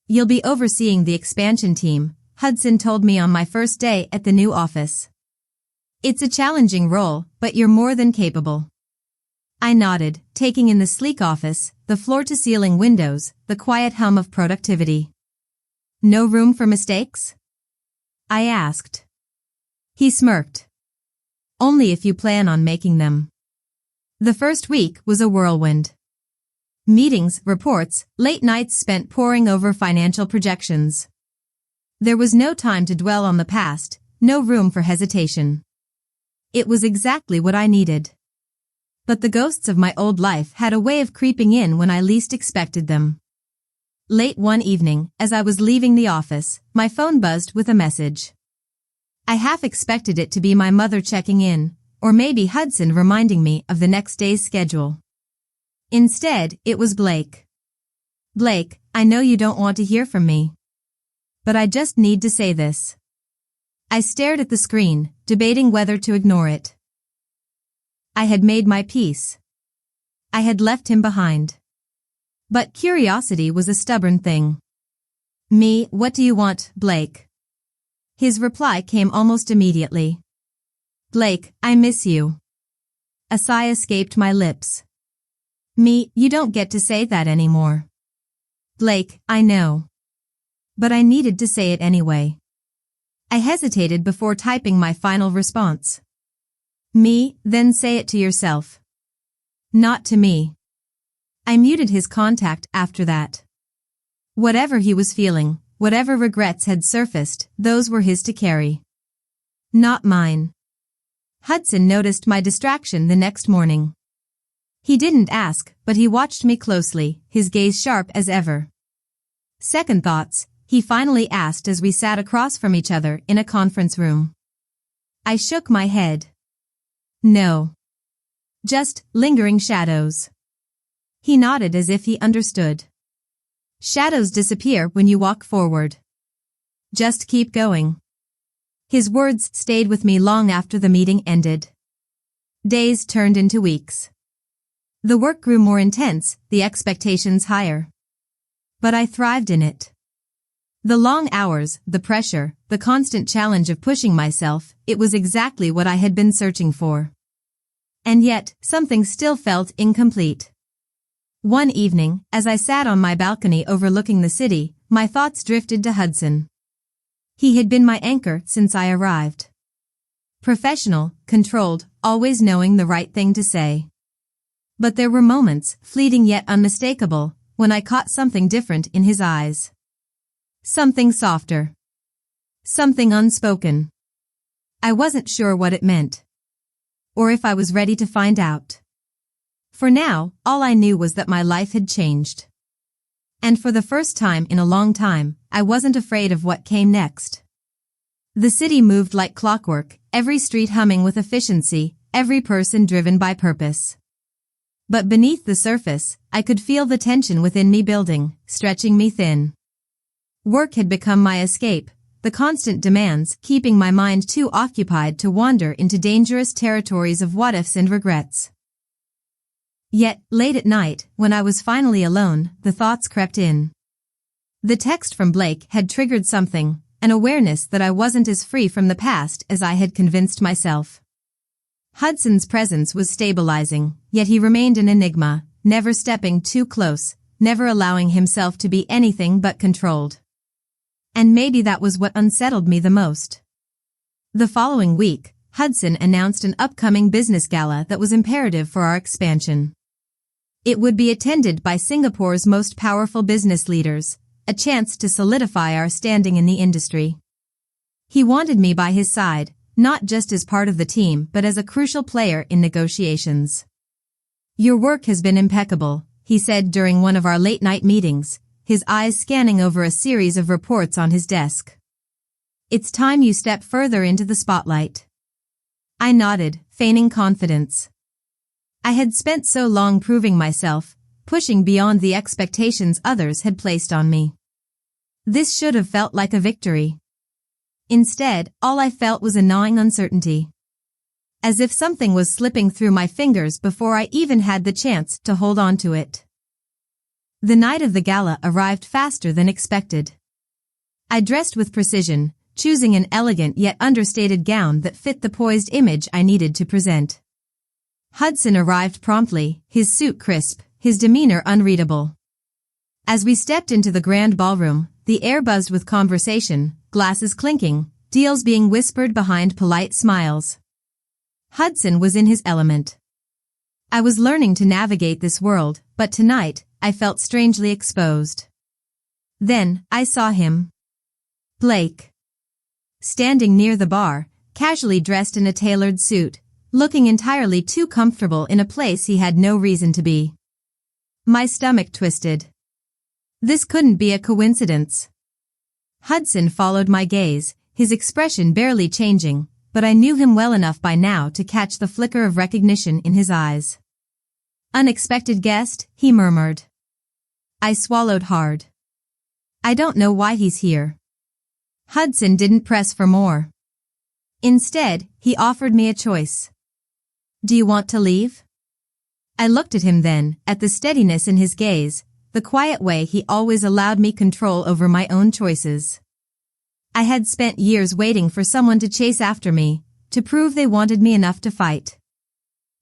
"You'll be overseeing the expansion team," Hudson told me on my first day at the new office. "It's a challenging role, but you're more than capable." I nodded, taking in the sleek office, the floor-to-ceiling windows, the quiet hum of productivity. "No room for mistakes?" I asked. He smirked. "Only if you plan on making them." The first week was a whirlwind. Meetings, reports, late nights spent poring over financial projections. There was no time to dwell on the past, no room for hesitation. It was exactly what I needed. But the ghosts of my old life had a way of creeping in when I least expected them. Late one evening, as I was leaving the office, my phone buzzed with a message. I half expected it to be my mother checking in, or maybe Hudson reminding me of the next day's schedule. Instead, it was Blake. "Blake, I know you don't want to hear from me. But I just need to say this. I stared at the screen, debating whether to ignore it. I had made my peace. I had left him behind. But curiosity was a stubborn thing. Me, what do you want, Blake? His reply came almost immediately. Blake, I miss you. A sigh escaped my lips. Me, you don't get to say that anymore. Blake, I know. But I needed to say it anyway. I hesitated before typing my final response. Me, then say it to yourself. Not to me. I muted his contact after that. Whatever he was feeling, whatever regrets had surfaced, those were his to carry. Not mine. Hudson noticed my distraction the next morning. He didn't ask, but he watched me closely, his gaze sharp as ever. Second thoughts, he finally asked as we sat across from each other in a conference room. I shook my head. No. Just lingering shadows. He nodded as if he understood. Shadows disappear when you walk forward. Just keep going. His words stayed with me long after the meeting ended. Days turned into weeks. The work grew more intense, the expectations higher. But I thrived in it. The long hours, the pressure, the constant challenge of pushing myself, it was exactly what I had been searching for. And yet, something still felt incomplete. One evening, as I sat on my balcony overlooking the city, my thoughts drifted to Hudson. He had been my anchor since I arrived. Professional, controlled, always knowing the right thing to say. But there were moments, fleeting yet unmistakable, when I caught something different in his eyes. Something softer. Something unspoken. I wasn't sure what it meant. Or if I was ready to find out. For now, all I knew was that my life had changed. And for the first time in a long time, I wasn't afraid of what came next. The city moved like clockwork, every street humming with efficiency, every person driven by purpose. But beneath the surface, I could feel the tension within me building, stretching me thin. Work had become my escape, the constant demands keeping my mind too occupied to wander into dangerous territories of what-ifs and regrets. Yet, late at night, when I was finally alone, the thoughts crept in. The text from Blake had triggered something, an awareness that I wasn't as free from the past as I had convinced myself. Hudson's presence was stabilizing, yet he remained an enigma, never stepping too close, never allowing himself to be anything but controlled. And maybe that was what unsettled me the most. The following week, Hudson announced an upcoming business gala that was imperative for our expansion. It would be attended by Singapore's most powerful business leaders, a chance to solidify our standing in the industry. He wanted me by his side, not just as part of the team but as a crucial player in negotiations. Your work has been impeccable, he said during one of our late-night meetings, his eyes scanning over a series of reports on his desk. It's time you step further into the spotlight. I nodded, feigning confidence. I had spent so long proving myself, pushing beyond the expectations others had placed on me. This should have felt like a victory. Instead, all I felt was a gnawing uncertainty. As if something was slipping through my fingers before I even had the chance to hold on to it. The night of the gala arrived faster than expected. I dressed with precision, choosing an elegant yet understated gown that fit the poised image I needed to present. Hudson arrived promptly, his suit crisp, his demeanor unreadable. As we stepped into the grand ballroom, the air buzzed with conversation, glasses clinking, deals being whispered behind polite smiles. Hudson was in his element. I was learning to navigate this world, but tonight, I felt strangely exposed. Then, I saw him. Blake. Standing near the bar, casually dressed in a tailored suit, looking entirely too comfortable in a place he had no reason to be. My stomach twisted. This couldn't be a coincidence. Hudson followed my gaze, his expression barely changing, but I knew him well enough by now to catch the flicker of recognition in his eyes. Unexpected guest, he murmured. I swallowed hard. I don't know why he's here. Hudson didn't press for more. Instead, he offered me a choice. Do you want to leave? I looked at him then, at the steadiness in his gaze, the quiet way he always allowed me control over my own choices. I had spent years waiting for someone to chase after me, to prove they wanted me enough to fight.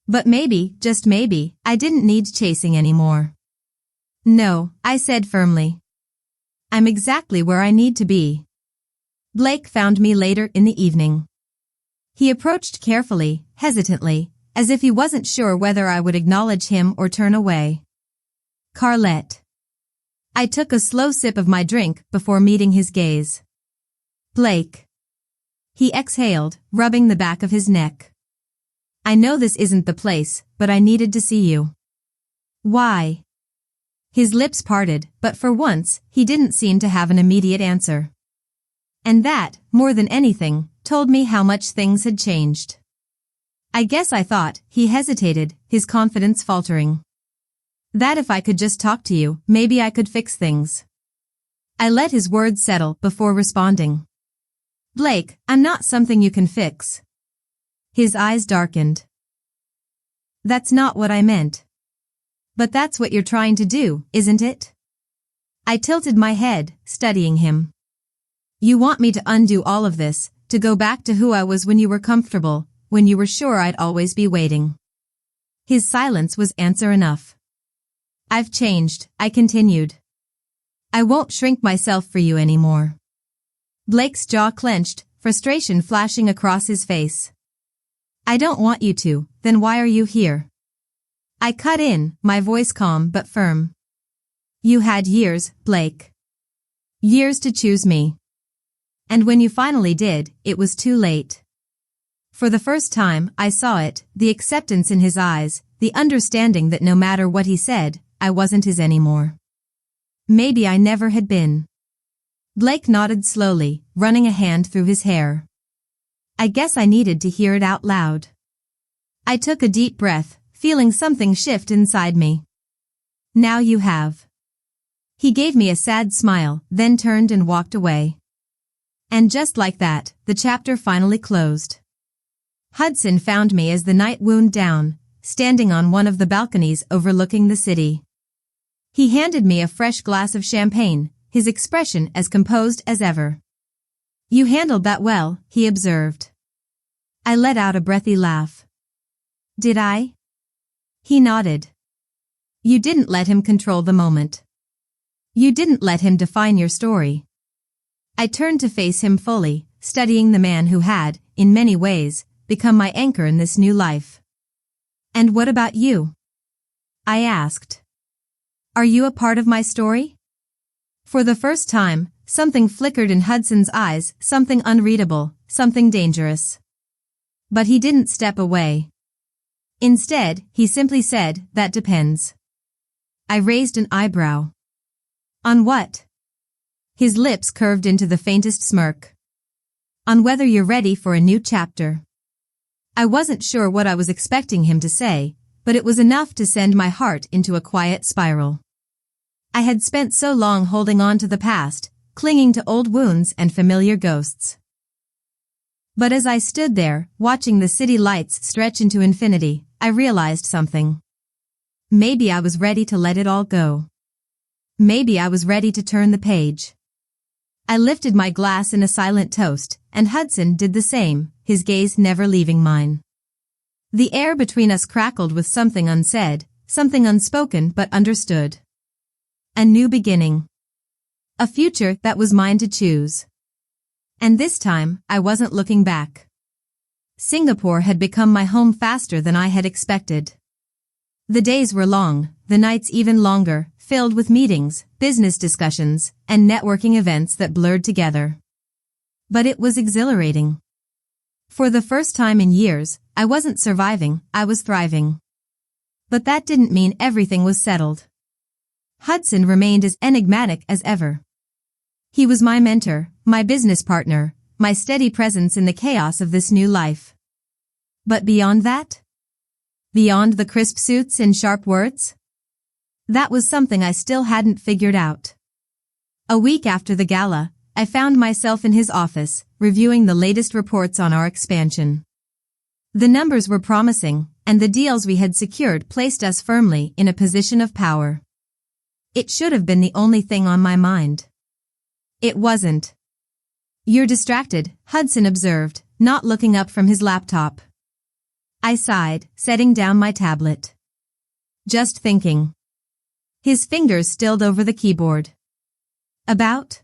But maybe, just maybe, I didn't need chasing anymore. No, I said firmly. I'm exactly where I need to be. Blake found me later in the evening. He approached carefully, hesitantly, as if he wasn't sure whether I would acknowledge him or turn away. Carlette. I took a slow sip of my drink before meeting his gaze. Blake. He exhaled, rubbing the back of his neck. I know this isn't the place, but I needed to see you. Why? His lips parted, but for once, he didn't seem to have an immediate answer. And that, more than anything, told me how much things had changed. I guess I thought, he hesitated, his confidence faltering. That if I could just talk to you, maybe I could fix things. I let his words settle before responding. Blake, I'm not something you can fix. His eyes darkened. That's not what I meant. But that's what you're trying to do, isn't it? I tilted my head, studying him. You want me to undo all of this, to go back to who I was when you were comfortable, when you were sure I'd always be waiting. His silence was answer enough. I've changed, I continued. I won't shrink myself for you anymore. Blake's jaw clenched, frustration flashing across his face. I don't want you to, then why are you here? I cut in, my voice calm but firm. You had years, Blake. Years to choose me. And when you finally did, it was too late. For the first time, I saw it, the acceptance in his eyes, the understanding that no matter what he said, I wasn't his anymore. Maybe I never had been. Blake nodded slowly, running a hand through his hair. I guess I needed to hear it out loud. I took a deep breath, feeling something shift inside me. Now you have. He gave me a sad smile, then turned and walked away. And just like that, the chapter finally closed. Hudson found me as the night wound down, standing on one of the balconies overlooking the city. He handed me a fresh glass of champagne, his expression as composed as ever. You handled that well, he observed. I let out a breathy laugh. Did I? He nodded. You didn't let him control the moment. You didn't let him define your story. I turned to face him fully, studying the man who had, in many ways, become my anchor in this new life. And what about you? I asked. Are you a part of my story? For the first time, something flickered in Hudson's eyes, something unreadable, something dangerous. But he didn't step away. Instead, he simply said, that depends. I raised an eyebrow. On what? His lips curved into the faintest smirk. On whether you're ready for a new chapter. I wasn't sure what I was expecting him to say, but it was enough to send my heart into a quiet spiral. I had spent so long holding on to the past, clinging to old wounds and familiar ghosts. But as I stood there, watching the city lights stretch into infinity, I realized something. Maybe I was ready to let it all go. Maybe I was ready to turn the page. I lifted my glass in a silent toast, and Hudson did the same, his gaze never leaving mine. The air between us crackled with something unsaid, something unspoken but understood. A new beginning. A future that was mine to choose. And this time, I wasn't looking back. Singapore had become my home faster than I had expected. The days were long, the nights even longer, filled with meetings, business discussions, and networking events that blurred together. But it was exhilarating. For the first time in years, I wasn't surviving, I was thriving. But that didn't mean everything was settled. Hudson remained as enigmatic as ever. He was my mentor, my business partner, my steady presence in the chaos of this new life. But beyond that? Beyond the crisp suits and sharp words? That was something I still hadn't figured out. A week after the gala, I found myself in his office, reviewing the latest reports on our expansion. The numbers were promising, and the deals we had secured placed us firmly in a position of power. It should have been the only thing on my mind. It wasn't. "You're distracted," Hudson observed, not looking up from his laptop. I sighed, setting down my tablet. "Just thinking." His fingers stilled over the keyboard. "About?"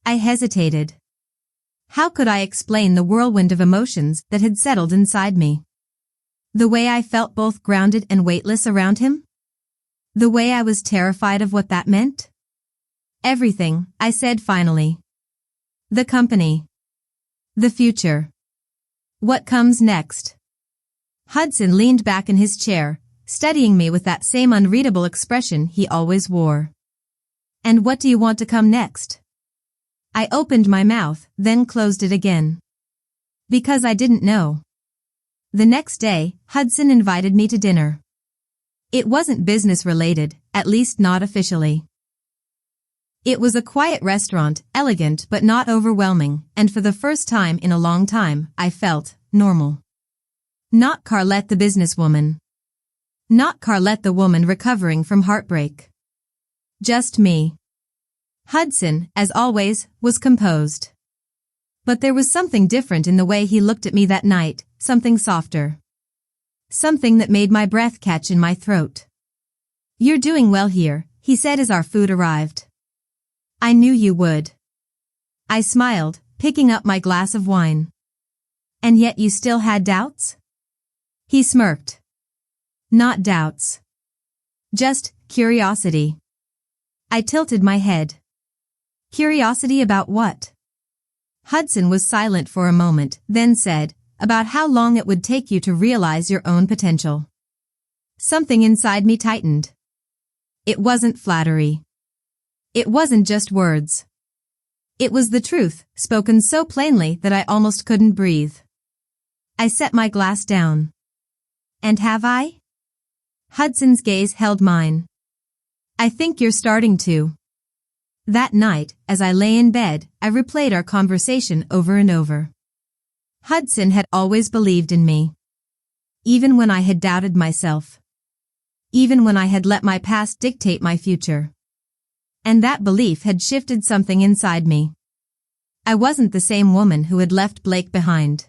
I hesitated. How could I explain the whirlwind of emotions that had settled inside me? The way I felt both grounded and weightless around him? The way I was terrified of what that meant? "Everything," I said finally. "The company. The future. What comes next?" Hudson leaned back in his chair, studying me with that same unreadable expression he always wore. "And what do you want to come next?" I opened my mouth, then closed it again. Because I didn't know. The next day, Hudson invited me to dinner. It wasn't business-related, at least not officially. It was a quiet restaurant, elegant but not overwhelming, and for the first time in a long time, I felt normal. Not Carlette the businesswoman. Not Carlette the woman recovering from heartbreak. Just me. Hudson, as always, was composed. But there was something different in the way he looked at me that night, something softer. Something that made my breath catch in my throat. "You're doing well here," he said as our food arrived. "I knew you would." I smiled, picking up my glass of wine. "And yet you still had doubts?" He smirked. "Not doubts. Just curiosity." I tilted my head. "Curiosity about what?" Hudson was silent for a moment, then said, "About how long it would take you to realize your own potential." Something inside me tightened. It wasn't flattery. It wasn't just words. It was the truth, spoken so plainly that I almost couldn't breathe. I set my glass down. "And have I?" Hudson's gaze held mine. "I think you're starting to." That night, as I lay in bed, I replayed our conversation over and over. Hudson had always believed in me. Even when I had doubted myself. Even when I had let my past dictate my future. And that belief had shifted something inside me. I wasn't the same woman who had left Blake behind.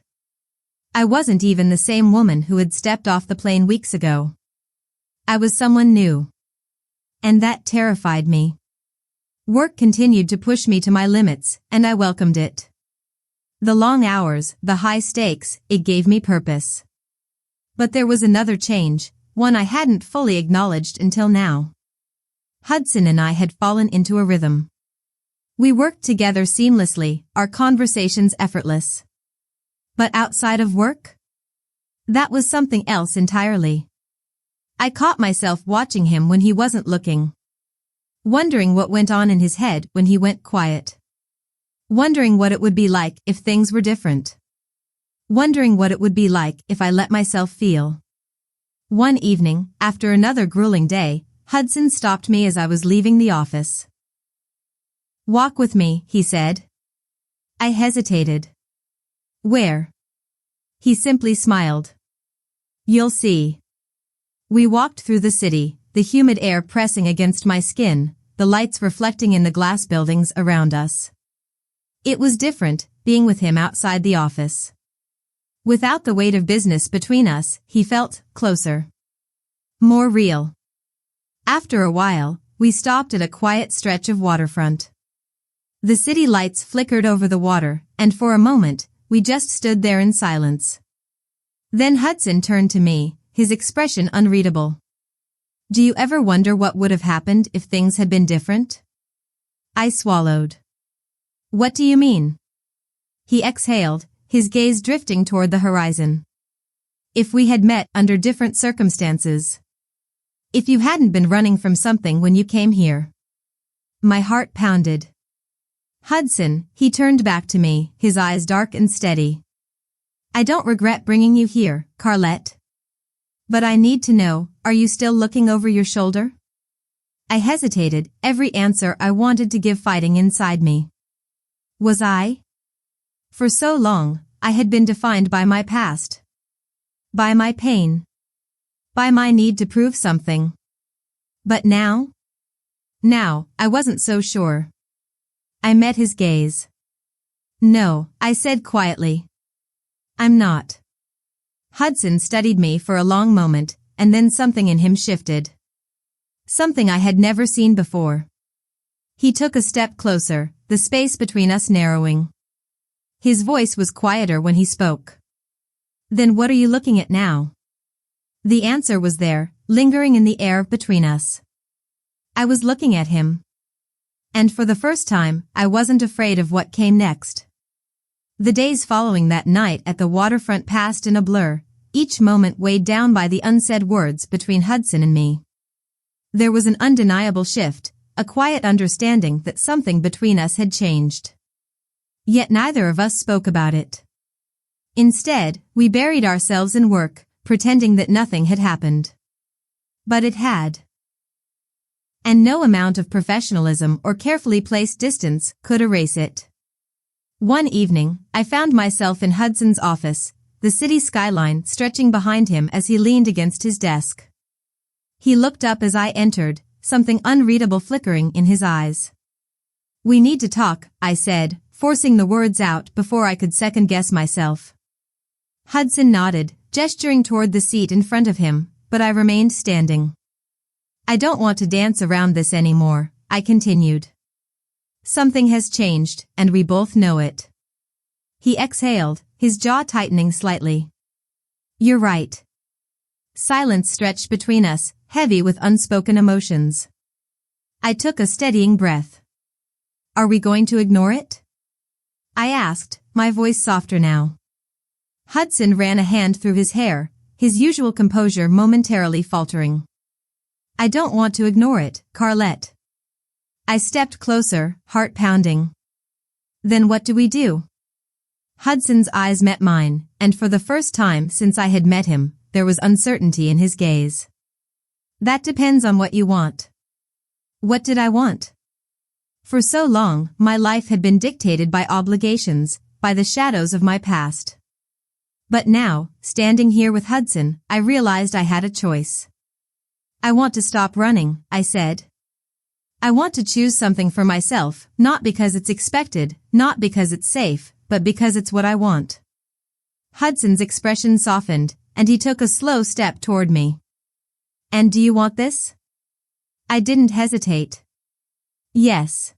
I wasn't even the same woman who had stepped off the plane weeks ago. I was someone new. And that terrified me. Work continued to push me to my limits, and I welcomed it. The long hours, the high stakes, it gave me purpose. But there was another change, one I hadn't fully acknowledged until now. Hudson and I had fallen into a rhythm. We worked together seamlessly, our conversations effortless. But outside of work? That was something else entirely. I caught myself watching him when he wasn't looking. Wondering what went on in his head when he went quiet. Wondering what it would be like if things were different. Wondering what it would be like if I let myself feel. One evening, after another grueling day, Hudson stopped me as I was leaving the office. "Walk with me," he said. I hesitated. "Where?" He simply smiled. "You'll see." We walked through the city, the humid air pressing against my skin, the lights reflecting in the glass buildings around us. It was different, being with him outside the office. Without the weight of business between us, he felt closer. More real. After a while, we stopped at a quiet stretch of waterfront. The city lights flickered over the water, and for a moment, we just stood there in silence. Then Hudson turned to me, his expression unreadable. "Do you ever wonder what would have happened if things had been different?" I swallowed. "What do you mean?" He exhaled, his gaze drifting toward the horizon. "If we had met under different circumstances. If you hadn't been running from something when you came here." My heart pounded. "Hudson," he turned back to me, his eyes dark and steady. "I don't regret bringing you here, Carlette. But I need to know, are you still looking over your shoulder?" I hesitated, every answer I wanted to give fighting inside me. Was I? For so long, I had been defined by my past. By my pain. By my need to prove something. But now? Now, I wasn't so sure. I met his gaze. No, I said quietly. I'm not. Hudson studied me for a long moment, and then something in him shifted. Something I had never seen before. He took a step closer, the space between us narrowing. His voice was quieter when he spoke. Then what are you looking at now? The answer was there, lingering in the air between us. I was looking at him. And for the first time, I wasn't afraid of what came next. The days following that night at the waterfront passed in a blur, each moment weighed down by the unsaid words between Hudson and me. There was an undeniable shift, a quiet understanding that something between us had changed. Yet neither of us spoke about it. Instead, we buried ourselves in work, pretending that nothing had happened. But it had. And no amount of professionalism or carefully placed distance could erase it. One evening, I found myself in Hudson's office, the city skyline stretching behind him as he leaned against his desk. He looked up as I entered, something unreadable flickering in his eyes. We need to talk, I said, forcing the words out before I could second-guess myself. Hudson nodded, gesturing toward the seat in front of him, but I remained standing. I don't want to dance around this anymore, I continued. Something has changed, and we both know it. He exhaled, his jaw tightening slightly. You're right. Silence stretched between us, heavy with unspoken emotions. I took a steadying breath. Are we going to ignore it? I asked, my voice softer now. Hudson ran a hand through his hair, his usual composure momentarily faltering. I don't want to ignore it, Carlette. I stepped closer, heart pounding. Then what do we do? Hudson's eyes met mine, and for the first time since I had met him, there was uncertainty in his gaze. That depends on what you want. What did I want? For so long, my life had been dictated by obligations, by the shadows of my past. But now, standing here with Hudson, I realized I had a choice. I want to stop running, I said. I want to choose something for myself, not because it's expected, not because it's safe, but because it's what I want. Hudson's expression softened, and he took a slow step toward me. And do you want this? I didn't hesitate. Yes.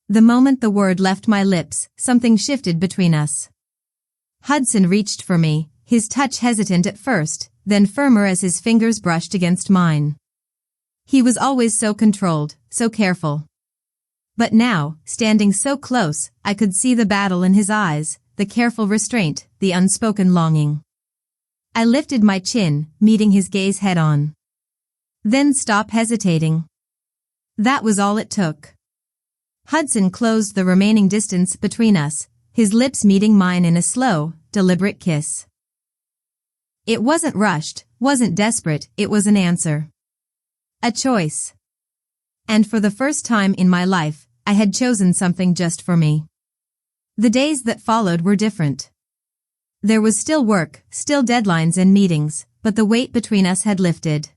The moment the word left my lips, something shifted between us. Hudson reached for me, his touch hesitant at first, then firmer as his fingers brushed against mine. He was always so controlled, so careful. But now, standing so close, I could see the battle in his eyes, the careful restraint, the unspoken longing. I lifted my chin, meeting his gaze head-on. Then stop hesitating. That was all it took. Hudson closed the remaining distance between us, his lips meeting mine in a slow, deliberate kiss. It wasn't rushed, wasn't desperate, it was an answer. A choice. And for the first time in my life, I had chosen something just for me. The days that followed were different. There was still work, still deadlines and meetings, but the weight between us had lifted.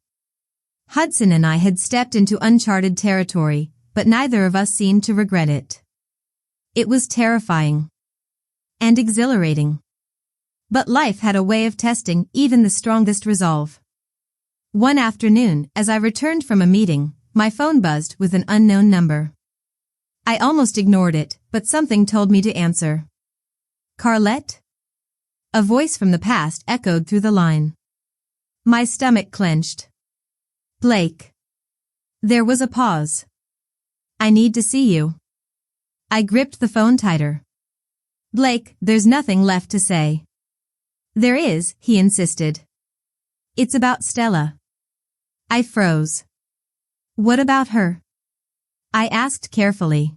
Hudson and I had stepped into uncharted territory, but neither of us seemed to regret it. It was terrifying. And exhilarating. But life had a way of testing even the strongest resolve. One afternoon, as I returned from a meeting, my phone buzzed with an unknown number. I almost ignored it, but something told me to answer. Carlette? A voice from the past echoed through the line. My stomach clenched. Blake. There was a pause. I need to see you. I gripped the phone tighter. Blake, there's nothing left to say. There is, he insisted. It's about Stella. I froze. What about her? I asked carefully.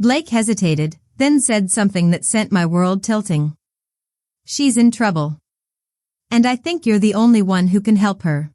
Blake hesitated, then said something that sent my world tilting. She's in trouble. And I think you're the only one who can help her.